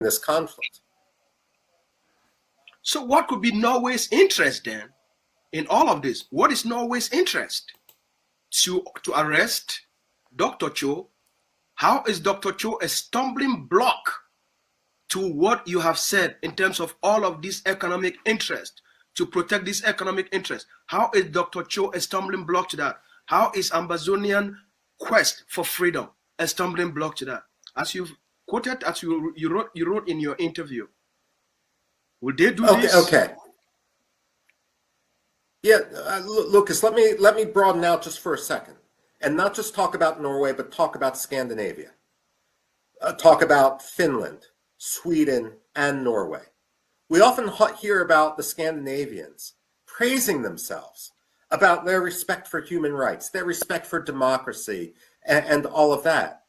this conflict. So what could be Norway's interest then in all of this? What is Norway's interest? To arrest Dr. Chao? How is Dr. Chao a stumbling block to what you have said in terms of all of these economic interests, to protect these economic interests? How is Dr. Chao a stumbling block to that? How is Ambazonian quest for freedom a stumbling block to that? As you've quoted, as you wrote in your interview, will they do this? Okay. Yeah, Lucas, let me broaden out just for a second, and not just talk about Norway, but talk about Scandinavia. Talk about Finland, Sweden, and Norway. We often hear about the Scandinavians praising themselves about their respect for human rights, their respect for democracy, and all of that.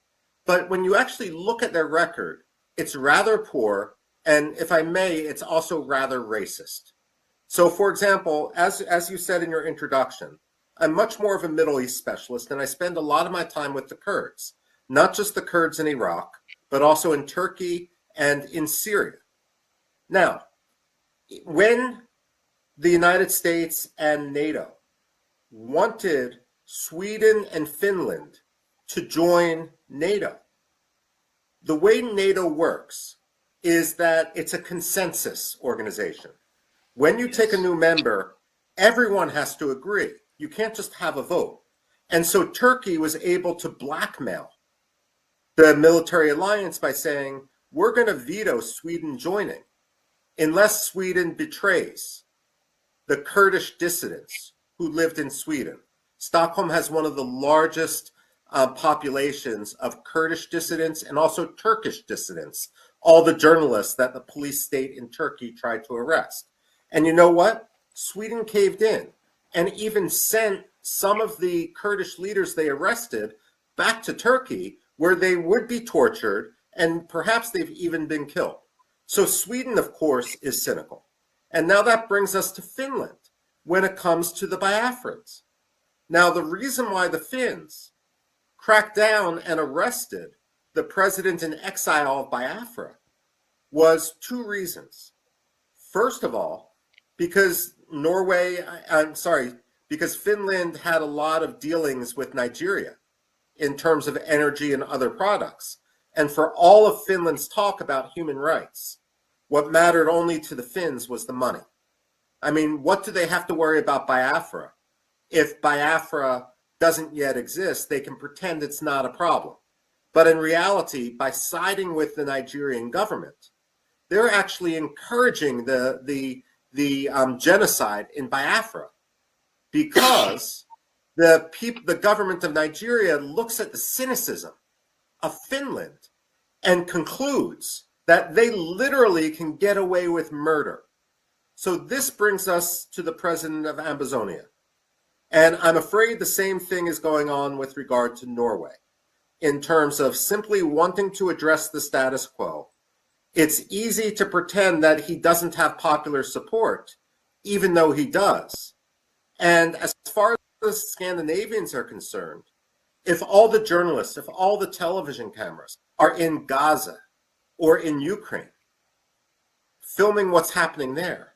But when you actually look at their record, it's rather poor, and if I may, it's also rather racist. So, for example, as you said in your introduction, I'm much more of a Middle East specialist, and I spend a lot of my time with the Kurds, not just the Kurds in Iraq, but also in Turkey and in Syria. Now, when the United States and NATO wanted Sweden and Finland to join NATO, the way NATO works is that it's a consensus organization. When you take a new member, everyone has to agree. You can't just have a vote. And so Turkey was able to blackmail the military alliance by saying, we're going to veto Sweden joining unless Sweden betrays the Kurdish dissidents who lived in Sweden. Stockholm has one of the largest populations of Kurdish dissidents and also Turkish dissidents, all the journalists that the police state in Turkey tried to arrest. And you know what? Sweden caved in and even sent some of the Kurdish leaders they arrested back to Turkey, where they would be tortured and perhaps they've even been killed. So Sweden, of course, is cynical. And now that brings us to Finland when it comes to the Biafrans. Now, the reason why the Finns cracked down and arrested the president in exile of Biafra was two reasons. First of all, because because Finland had a lot of dealings with Nigeria in terms of energy and other products. And for all of Finland's talk about human rights, what mattered only to the Finns was the money. I mean, what do they have to worry about Biafra? If Biafra doesn't yet exist, they can pretend it's not a problem. But in reality, by siding with the Nigerian government, they're actually encouraging the genocide in Biafra, because the government of Nigeria looks at the cynicism of Finland and concludes that they literally can get away with murder. So this brings us to the president of Ambazonia. And I'm afraid the same thing is going on with regard to Norway in terms of simply wanting to address the status quo. It's easy to pretend that he doesn't have popular support, even though he does. And as far as the Scandinavians are concerned, if all the journalists, if all the television cameras are in Gaza or in Ukraine, filming what's happening there,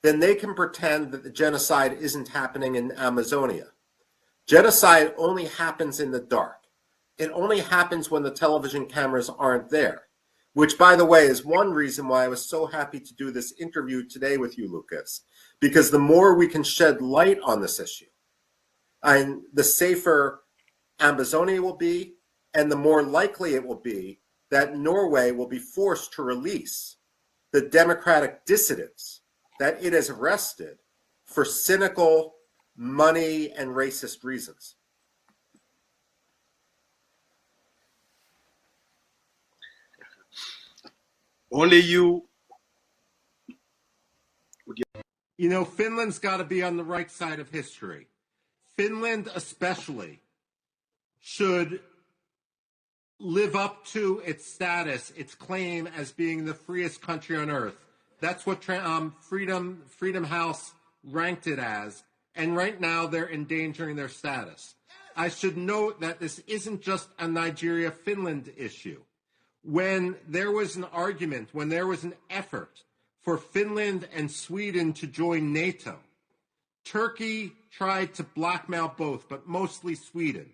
then they can pretend that the genocide isn't happening in Amazonia. Genocide only happens in the dark. It only happens when the television cameras aren't there, which, by the way, is one reason why I was so happy to do this interview today with you, Lucas, because the more we can shed light on this issue, and the safer Ambazonia will be, and the more likely it will be that Norway will be forced to release the democratic dissidents that it has arrested for cynical, money, and racist reasons. Only you. You know, Finland's got to be on the right side of history. Finland especially should live up to its status, its claim as being the freest country on earth. That's what Freedom House ranked it as. And right now they're endangering their status. I should note that this isn't just a Nigeria-Finland issue. when there was an argument, when there was an effort for Finland and Sweden to join NATO, Turkey tried to blackmail both, but mostly Sweden,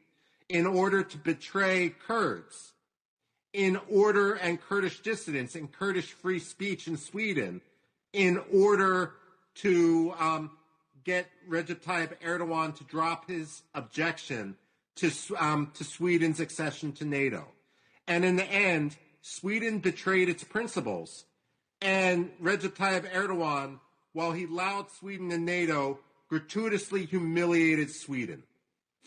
in order to betray Kurds, and Kurdish dissidents and Kurdish free speech in Sweden, in order to get Recep Tayyip Erdogan to drop his objection to Sweden's accession to NATO. And in the end, Sweden betrayed its principles. And Recep Tayyip Erdogan, while he allowed Sweden in NATO, gratuitously humiliated Sweden.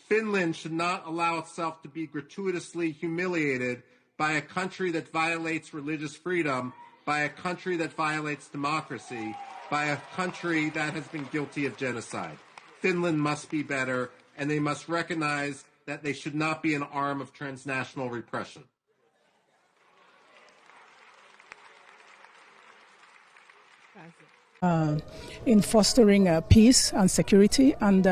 Finland should not allow itself to be gratuitously humiliated by a country that violates religious freedom, by a country that violates democracy, by a country that has been guilty of genocide. Finland must be better, and they must recognize that they should not be an arm of transnational repression. In fostering peace and security, and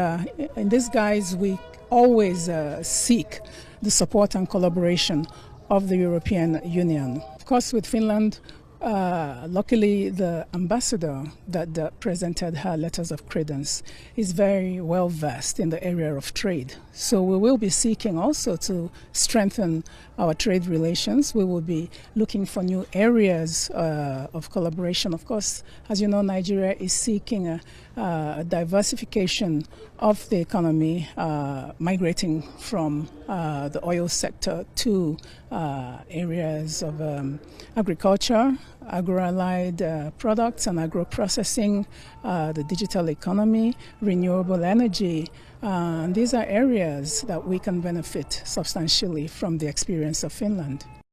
in these guys we always seek the support and collaboration of the European Union. Of course, with Finland, luckily the ambassador that presented her letters of credence is very well versed in the area of trade. So we will be seeking also to strengthen our trade relations. We will be looking for new areas of collaboration. Of course, as you know, Nigeria is seeking a diversification of the economy, migrating from the oil sector to areas of agriculture, agro-allied products and agro-processing, the digital economy, renewable energy. These are areas that we can benefit substantially from the experience of Finland.